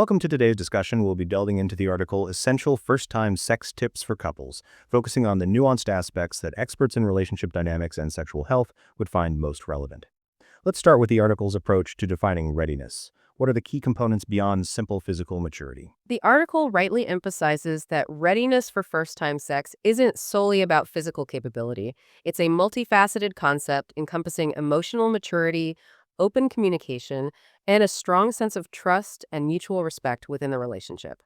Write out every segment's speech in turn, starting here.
Welcome to today's discussion. We'll be delving into the article Essential First-Time Sex Tips for Couples, focusing on the nuanced aspects that experts in relationship dynamics and sexual health would find most relevant. Let's start with the article's approach to defining readiness. What are the key components beyond simple physical maturity? The article rightly emphasizes that readiness for first-time sex isn't solely about physical capability. It's a multifaceted concept encompassing emotional maturity, open communication, and a strong sense of trust and mutual respect within the relationship.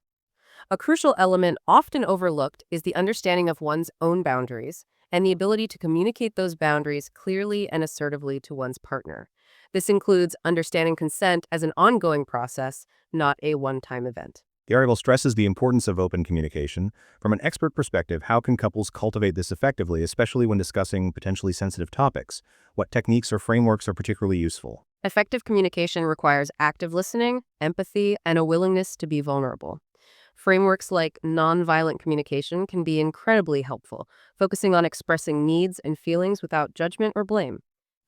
A crucial element often overlooked is the understanding of one's own boundaries and the ability to communicate those boundaries clearly and assertively to one's partner. This includes understanding consent as an ongoing process, not a one-time event. The article stresses the importance of open communication. From an expert perspective, how can couples cultivate this effectively, especially when discussing potentially sensitive topics? What techniques or frameworks are particularly useful? Effective communication requires active listening, empathy, and a willingness to be vulnerable. Frameworks like nonviolent communication can be incredibly helpful, focusing on expressing needs and feelings without judgment or blame.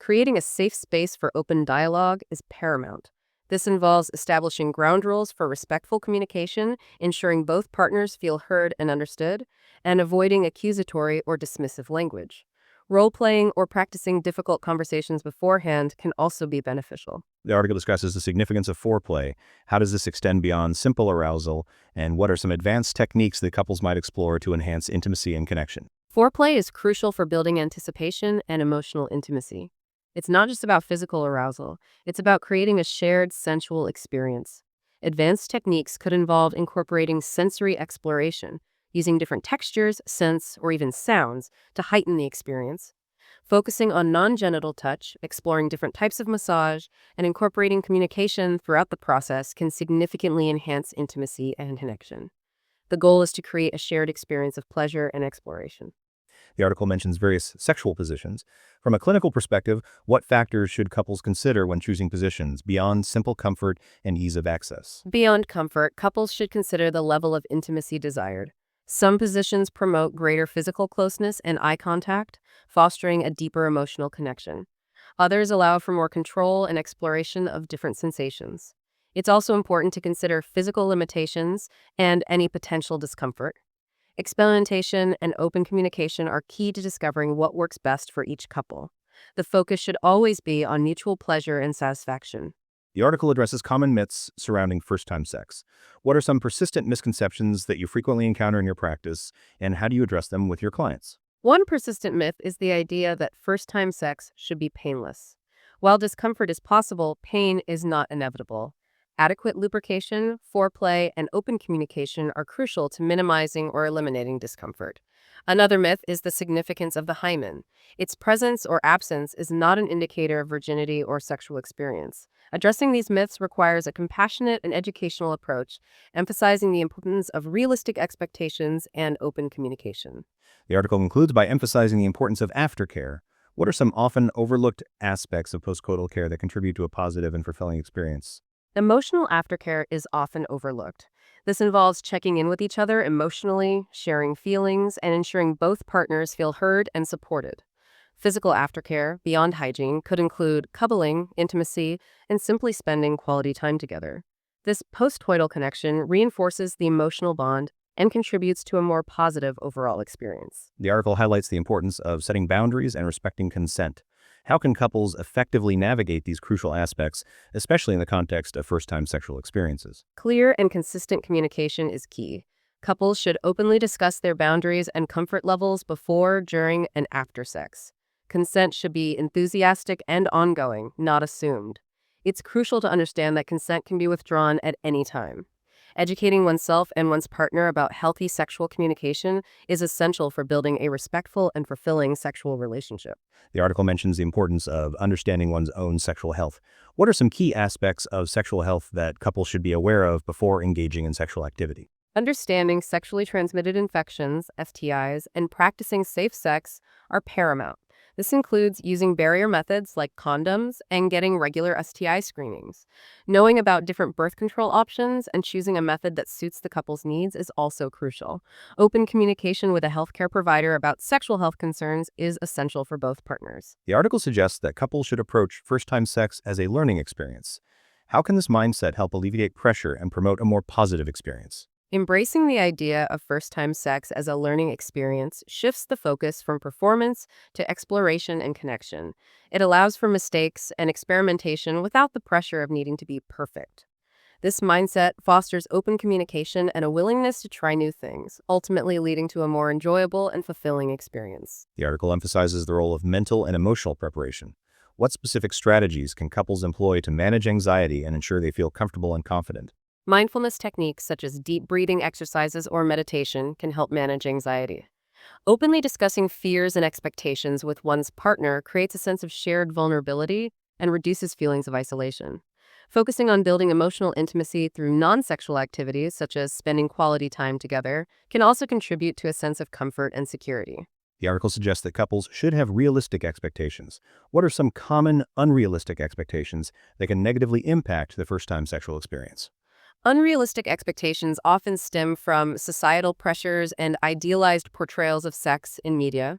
Creating a safe space for open dialogue is paramount. This involves establishing ground rules for respectful communication, ensuring both partners feel heard and understood, and avoiding accusatory or dismissive language. Role-playing or practicing difficult conversations beforehand can also be beneficial. The article discusses the significance of foreplay. How does this extend beyond simple arousal? And what are some advanced techniques that couples might explore to enhance intimacy and connection? Foreplay is crucial for building anticipation and emotional intimacy. It's not just about physical arousal, it's about creating a shared sensual experience. Advanced techniques could involve incorporating sensory exploration, using different textures, scents, or even sounds to heighten the experience. Focusing on non-genital touch, exploring different types of massage, and incorporating communication throughout the process can significantly enhance intimacy and connection. The goal is to create a shared experience of pleasure and exploration. The article mentions various sexual positions. From a clinical perspective, what factors should couples consider when choosing positions beyond simple comfort and ease of access? Beyond comfort, couples should consider the level of intimacy desired. Some positions promote greater physical closeness and eye contact, fostering a deeper emotional connection. Others allow for more control and exploration of different sensations. It's also important to consider physical limitations and any potential discomfort. Experimentation and open communication are key to discovering what works best for each couple. The focus should always be on mutual pleasure and satisfaction. The article addresses common myths surrounding first-time sex. What are some persistent misconceptions that you frequently encounter in your practice, and how do you address them with your clients? One persistent myth is the idea that first-time sex should be painless. While discomfort is possible, pain is not inevitable. Adequate lubrication, foreplay, and open communication are crucial to minimizing or eliminating discomfort. Another myth is the significance of the hymen. Its presence or absence is not an indicator of virginity or sexual experience. Addressing these myths requires a compassionate and educational approach, emphasizing the importance of realistic expectations and open communication. The article concludes by emphasizing the importance of aftercare. What are some often overlooked aspects of postcoital care that contribute to a positive and fulfilling experience? Emotional aftercare is often overlooked. This involves checking in with each other emotionally, sharing feelings, and ensuring both partners feel heard and supported. Physical aftercare, beyond hygiene, could include cuddling, intimacy, and simply spending quality time together. This postcoital connection reinforces the emotional bond and contributes to a more positive overall experience. The article highlights the importance of setting boundaries and respecting consent. How can couples effectively navigate these crucial aspects, especially in the context of first-time sexual experiences? Clear and consistent communication is key. Couples should openly discuss their boundaries and comfort levels before, during, and after sex. Consent should be enthusiastic and ongoing, not assumed. It's crucial to understand that consent can be withdrawn at any time. Educating oneself and one's partner about healthy sexual communication is essential for building a respectful and fulfilling sexual relationship. The article mentions the importance of understanding one's own sexual health. What are some key aspects of sexual health that couples should be aware of before engaging in sexual activity? Understanding sexually transmitted infections, STIs, and practicing safe sex are paramount. This includes using barrier methods like condoms and getting regular STI screenings. Knowing about different birth control options and choosing a method that suits the couple's needs is also crucial. Open communication with a healthcare provider about sexual health concerns is essential for both partners. The article suggests that couples should approach first-time sex as a learning experience. How can this mindset help alleviate pressure and promote a more positive experience? Embracing the idea of first time sex as a learning experience shifts the focus from performance to exploration and connection. It allows for mistakes and experimentation without the pressure of needing to be perfect. This mindset fosters open communication and a willingness to try new things, ultimately leading to a more enjoyable and fulfilling experience. The article emphasizes the role of mental and emotional preparation. What specific strategies can couples employ to manage anxiety and ensure they feel comfortable and confident? Mindfulness techniques such as deep breathing exercises or meditation can help manage anxiety. Openly discussing fears and expectations with one's partner creates a sense of shared vulnerability and reduces feelings of isolation. Focusing on building emotional intimacy through non sexual activities, such as spending quality time together, can also contribute to a sense of comfort and security. The article suggests that couples should have realistic expectations. What are some common unrealistic expectations that can negatively impact the first time sexual experience? Unrealistic expectations often stem from societal pressures and idealized portrayals of sex in media.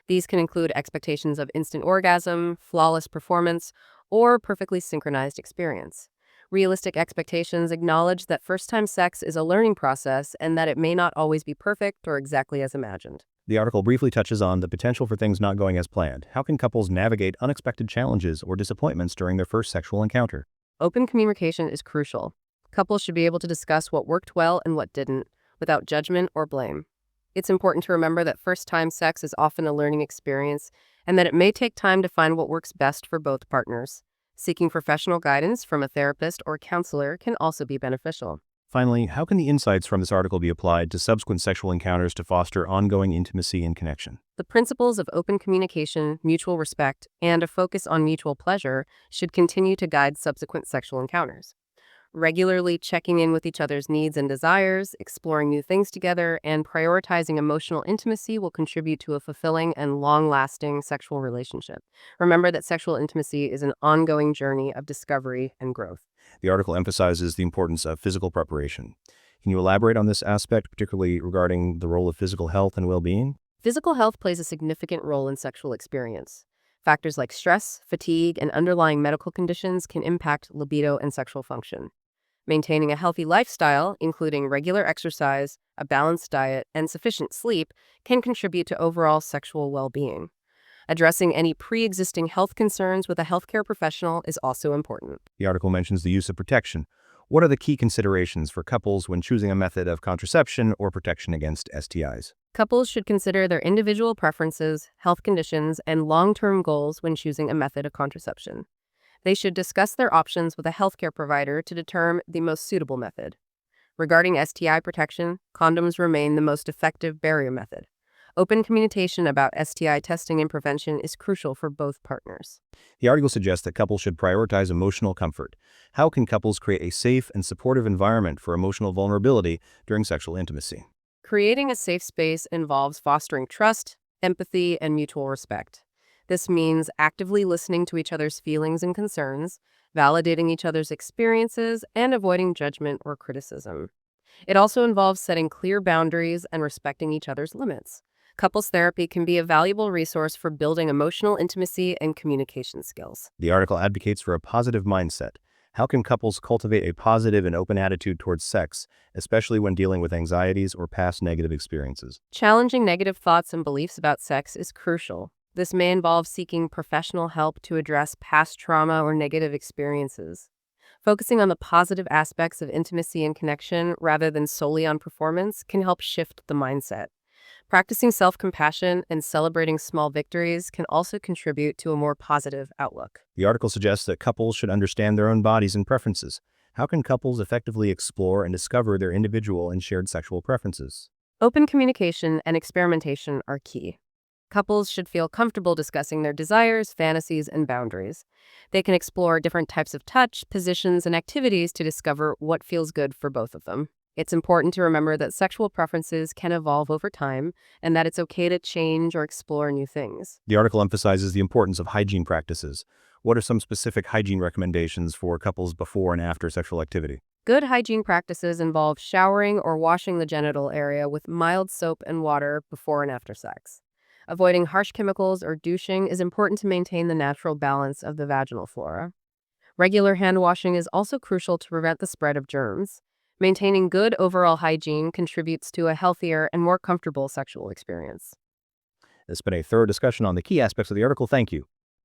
These can include expectations of instant orgasm, flawless performance, or perfectly synchronized experience. Realistic expectations acknowledge that first time sex is a learning process and that it may not always be perfect or exactly as imagined. The article briefly touches on the potential for things not going as planned. How can couples navigate unexpected challenges or disappointments during their first sexual encounter? Open communication is crucial. Couples should be able to discuss what worked well and what didn't, without judgment or blame. It's important to remember that first time sex is often a learning experience and that it may take time to find what works best for both partners. Seeking professional guidance from a therapist or counselor can also be beneficial. Finally, how can the insights from this article be applied to subsequent sexual encounters to foster ongoing intimacy and connection? The principles of open communication, mutual respect, and a focus on mutual pleasure should continue to guide subsequent sexual encounters. Regularly checking in with each other's needs and desires, exploring new things together, and prioritizing emotional intimacy will contribute to a fulfilling and long-lasting sexual relationship. Remember that sexual intimacy is an ongoing journey of discovery and growth. The article emphasizes the importance of physical preparation. Can you elaborate on this aspect, particularly regarding the role of physical health and well-being? Physical health plays a significant role in sexual experience. Factors like stress, fatigue, and underlying medical conditions can impact libido and sexual function. Maintaining a healthy lifestyle, including regular exercise, a balanced diet, and sufficient sleep, can contribute to overall sexual well-being. Addressing any pre-existing health concerns with a healthcare professional is also important. The article mentions the use of protection. What are the key considerations for couples when choosing a method of contraception or protection against STIs? Couples should consider their individual preferences, health conditions, and long-term goals when choosing a method of contraception. They should discuss their options with a healthcare provider to determine the most suitable method. Regarding STI protection, condoms remain the most effective barrier method. Open communication about STI testing and prevention is crucial for both partners. The article suggests that couples should prioritize emotional comfort. How can couples create a safe and supportive environment for emotional vulnerability during sexual intimacy? Creating a safe space involves fostering trust, empathy, and mutual respect. This means actively listening to each other's feelings and concerns, validating each other's experiences, and avoiding judgment or criticism. It also involves setting clear boundaries and respecting each other's limits. Couples therapy can be a valuable resource for building emotional intimacy and communication skills. The article advocates for a positive mindset. How can couples cultivate a positive and open attitude towards sex, especially when dealing with anxieties or past negative experiences? Challenging negative thoughts and beliefs about sex is crucial. This may involve seeking professional help to address past trauma or negative experiences. Focusing on the positive aspects of intimacy and connection rather than solely on performance can help shift the mindset. Practicing self-compassion and celebrating small victories can also contribute to a more positive outlook. The article suggests that couples should understand their own bodies and preferences. How can couples effectively explore and discover their individual and shared sexual preferences? Open communication and experimentation are key. Couples should feel comfortable discussing their desires, fantasies, and boundaries. They can explore different types of touch, positions, and activities to discover what feels good for both of them. It's important to remember that sexual preferences can evolve over time and that it's okay to change or explore new things. The article emphasizes the importance of hygiene practices. What are some specific hygiene recommendations for couples before and after sexual activity? Good hygiene practices involve showering or washing the genital area with mild soap and water before and after sex. Avoiding harsh chemicals or douching is important to maintain the natural balance of the vaginal flora. Regular hand washing is also crucial to prevent the spread of germs. Maintaining good overall hygiene contributes to a healthier and more comfortable sexual experience. This has been a thorough discussion on the key aspects of the article. Thank you.